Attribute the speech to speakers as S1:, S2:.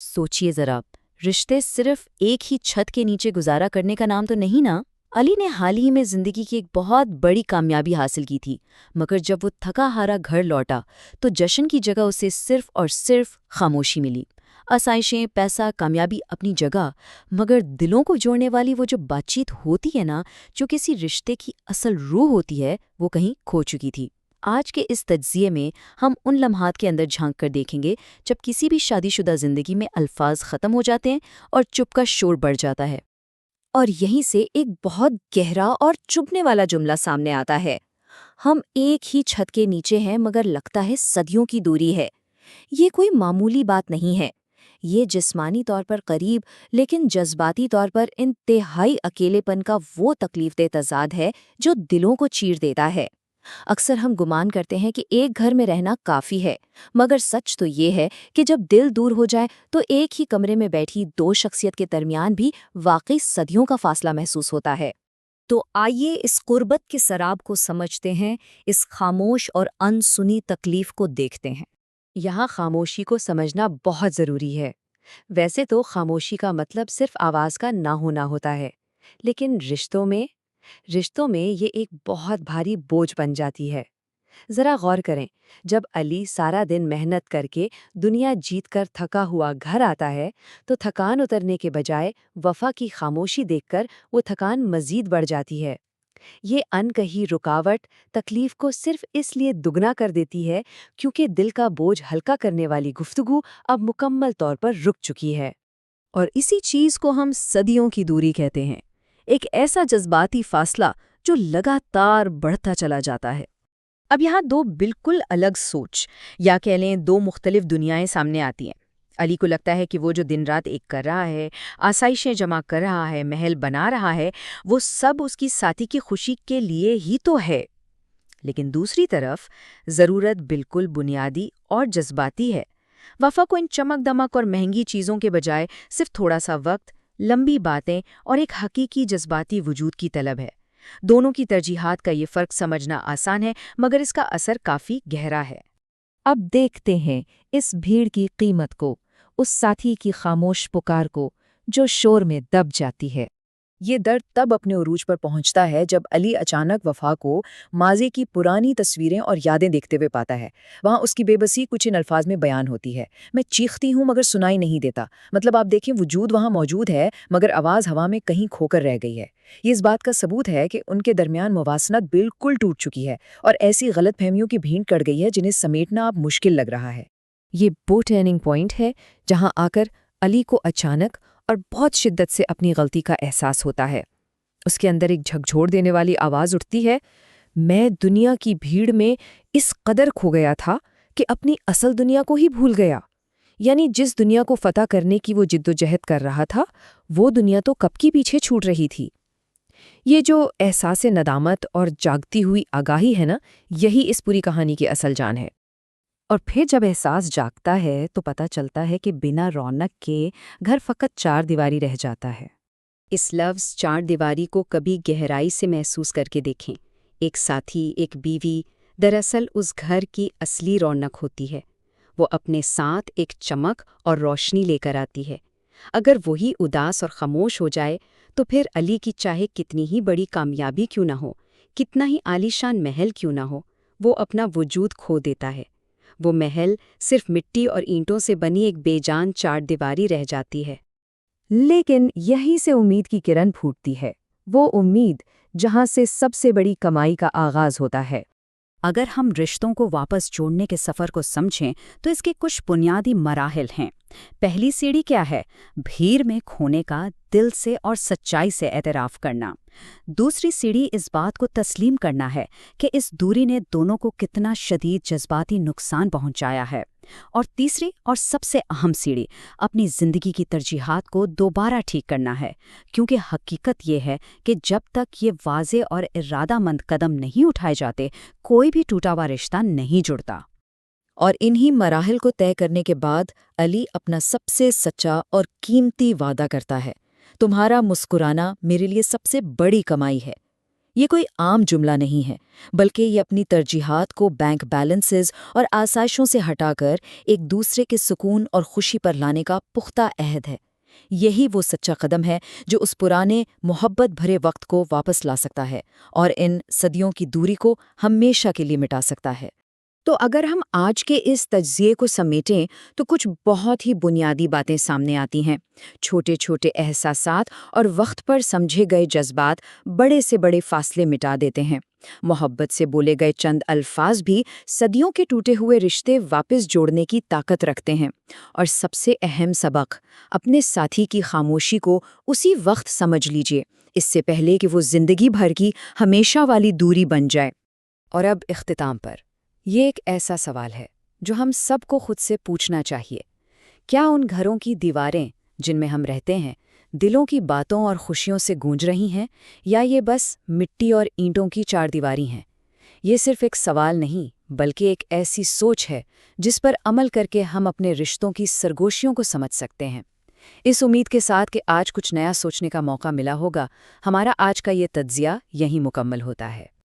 S1: सोचिए जरा, रिश्ते सिर्फ एक ही छत के नीचे गुजारा करने का नाम तो नहीं ना। अली ने हाल ही में जिंदगी की एक बहुत बड़ी कामयाबी हासिल की थी, मगर जब वो थका हारा घर लौटा तो जश्न की जगह उसे सिर्फ और सिर्फ खामोशी मिली। आसाइशें, पैसा, कामयाबी अपनी जगह, मगर दिलों को जोड़ने वाली वो जो बातचीत होती है ना, जो किसी रिश्ते की असल रूह होती है, वो कहीं खो चुकी थी। आज के इस तज्जिए में हम उन लम्हात के अंदर झांक कर देखेंगे जब किसी भी शादीशुदा जिंदगी में अल्फाज ख़त्म हो जाते हैं और चुप का शोर बढ़ जाता है।
S2: और यहीं से एक बहुत गहरा और चुभने वाला जुमला सामने आता है। हम एक ही छत के नीचे हैं मगर लगता है सदियों की दूरी है। ये कोई मामूली बात नहीं है। ये जिस्मानी तौर पर करीब लेकिन जज्बाती तौर पर इंतहाई अकेलेपन का वो तकलीफदेह तज़ाद है जो दिलों को चीर देता है। अक्सर हम गुमान करते हैं कि एक घर में रहना काफ़ी है, मगर सच तो ये है कि जब दिल दूर हो जाए तो एक ही कमरे में बैठी दो शख्सियत के दरमियान भी वाकई सदियों का फासला महसूस होता है। तो आइए इस कुर्बत के सराब को समझते हैं, इस खामोश और अनसुनी तकलीफ को देखते हैं।
S1: यहाँ खामोशी को समझना बहुत ज़रूरी है। वैसे तो खामोशी का मतलब सिर्फ आवाज़ का ना होना होता है, लेकिन रिश्तों में ये एक बहुत भारी बोझ बन जाती है। जरा गौर करें, जब अली सारा दिन मेहनत करके दुनिया जीत कर थका हुआ घर आता है तो थकान उतरने के बजाय वफा की खामोशी देखकर वो थकान मजीद बढ़ जाती है। ये अनकही रुकावट तकलीफ को सिर्फ इसलिए दुगना कर देती है क्योंकि दिल का बोझ हल्का करने वाली गुफ्तगू अब मुकम्मल तौर पर रुक चुकी है। और इसी चीज को हम सदियों की दूरी कहते हैं। एक ऐसा जज्बाती फासला जो लगातार बढ़ता चला जाता है। अब यहाँ दो बिल्कुल अलग सोच, या कह लें दो मुख्तलिफ दुनियाएं सामने आती हैं। अली को लगता है कि वो जो दिन रात एक कर रहा है, आसाइशें जमा कर रहा है, महल बना रहा है, वो सब उसकी साथी की खुशी के लिए ही तो है। लेकिन दूसरी तरफ ज़रूरत बिल्कुल बुनियादी और जज्बाती है। वफा को इन चमक दमक और महंगी चीज़ों के बजाय सिर्फ थोड़ा सा वक्त, लंबी बातें और एक हकीकी जज्बाती वजूद की तलब है। दोनों की तरजीहात का ये फ़र्क समझना आसान है, मगर इसका असर काफ़ी गहरा है।
S2: अब देखते हैं इस भीड़ की कीमत को, उस साथी की खामोश पुकार को जो शोर में दब जाती है।
S3: ये दर्द तब अपने उरूज पर पहुंचता है जब अली अचानक वफा को माजी की पुरानी तस्वीरें और यादें देखते हुए पाता है। वहाँ उसकी बेबसी कुछ इन अल्फाज में बयान होती है। मैं चीखती हूँ मगर सुनाई नहीं देता। मतलब आप देखें, वजूद वहाँ मौजूद है मगर आवाज़ हवा में कहीं खोकर रह गई है। ये इस बात का सबूत है कि उनके दरमियान मुवासनत बिल्कुल टूट चुकी है और ऐसी गलतफहमियों की भीड़ कट गई है जिन्हें समेटना अब मुश्किल लग रहा है।
S2: ये वो टर्निंग पॉइंट है जहाँ आकर अली को अचानक और बहुत शिद्दत से अपनी गलती का एहसास होता है। उसके अंदर एक झकझोर देने वाली आवाज़ उठती है, मैं दुनिया की भीड़ में इस कदर खो गया था कि अपनी असल दुनिया को ही भूल गया। यानी जिस दुनिया को फतह करने की वो जिद्दोजहद कर रहा था, वो दुनिया तो कब की पीछे छूट रही थी। ये जो एहसास नदामत और जागती हुई आगाही है ना, यही इस पूरी कहानी की असल जान है। और फिर जब एहसास जागता है तो पता चलता है कि बिना रौनक के घर फकत चार दीवारी रह जाता है।
S1: इस लफ्ज़ चार दीवारी को कभी गहराई से महसूस करके देखें। एक साथी, एक बीवी, दरअसल उस घर की असली रौनक होती है। वो अपने साथ एक चमक और रोशनी लेकर आती है। अगर वही उदास और खामोश हो जाए तो फिर अली की चाहे कितनी ही बड़ी कामयाबी क्यों ना हो, कितना ही आलीशान महल क्यों ना हो, वो अपना वजूद खो देता है। वो महल सिर्फ मिट्टी और ईंटों से बनी एक बेजान चार दीवारी रह जाती है।
S2: लेकिन यहीं से उम्मीद की किरण फूटती है, वो उम्मीद जहां से सबसे बड़ी कमाई का आगाज होता है।
S1: अगर हम रिश्तों को वापस जोड़ने के सफ़र को समझें तो इसके कुछ बुनियादी मराहिल हैं। पहली सीढ़ी क्या है? भीड़ में खोने का दिल से और सच्चाई से एतराफ़ करना। दूसरी सीढ़ी इस बात को तस्लीम करना है कि इस दूरी ने दोनों को कितना शदीद जज्बाती नुकसान पहुंचाया है। और तीसरी और सबसे अहम सीढ़ी अपनी ज़िंदगी की तरजीहात को दोबारा ठीक करना है, क्योंकि हकीकत ये है कि जब तक ये वाज़े और इरादामंद कदम नहीं उठाए जाते, कोई भी टूटा हुआ रिश्ता नहीं जुड़ता।
S3: और इन्हीं मराहिल को तय करने के बाद अली अपना सबसे सच्चा और कीमती वादा करता है, तुम्हारा मुस्कुराना मेरे लिए सबसे बड़ी कमाई है।
S2: یہ کوئی عام جملہ نہیں ہے، بلکہ یہ اپنی ترجیحات کو بینک بیلنسز اور آسائشوں سے ہٹا کر ایک دوسرے کے سکون اور خوشی پر لانے کا پختہ عہد ہے۔ یہی وہ سچا قدم ہے جو اس پرانے محبت بھرے وقت کو واپس لا سکتا ہے اور ان صدیوں کی دوری کو ہمیشہ کے لیے مٹا سکتا ہے۔
S1: تو اگر ہم آج کے اس تجزیے کو سمیٹیں تو کچھ بہت ہی بنیادی باتیں سامنے آتی ہیں۔ چھوٹے چھوٹے احساسات اور وقت پر سمجھے گئے جذبات بڑے سے بڑے فاصلے مٹا دیتے ہیں۔ محبت سے بولے گئے چند الفاظ بھی صدیوں کے ٹوٹے ہوئے رشتے واپس جوڑنے کی طاقت رکھتے ہیں۔ اور سب سے اہم سبق، اپنے ساتھی کی خاموشی کو اسی وقت سمجھ لیجئے، اس سے پہلے کہ وہ زندگی بھر کی ہمیشہ والی دوری بن جائے۔ اور اب اختتام پر یہ ایک ایسا سوال ہے جو ہم سب کو خود سے پوچھنا چاہیے۔ کیا ان گھروں کی دیواریں جن میں ہم رہتے ہیں دلوں کی باتوں اور خوشیوں سے گونج رہی ہیں، یا یہ بس مٹی اور اینٹوں کی چار دیواری ہیں؟ یہ صرف ایک سوال نہیں بلکہ ایک ایسی سوچ ہے جس پر عمل کر کے ہم اپنے رشتوں کی سرگوشیوں کو سمجھ سکتے ہیں۔ اس امید کے ساتھ کہ آج کچھ نیا سوچنے کا موقع ملا ہوگا، ہمارا آج کا یہ تجزیہ یہیں مکمل ہوتا ہے۔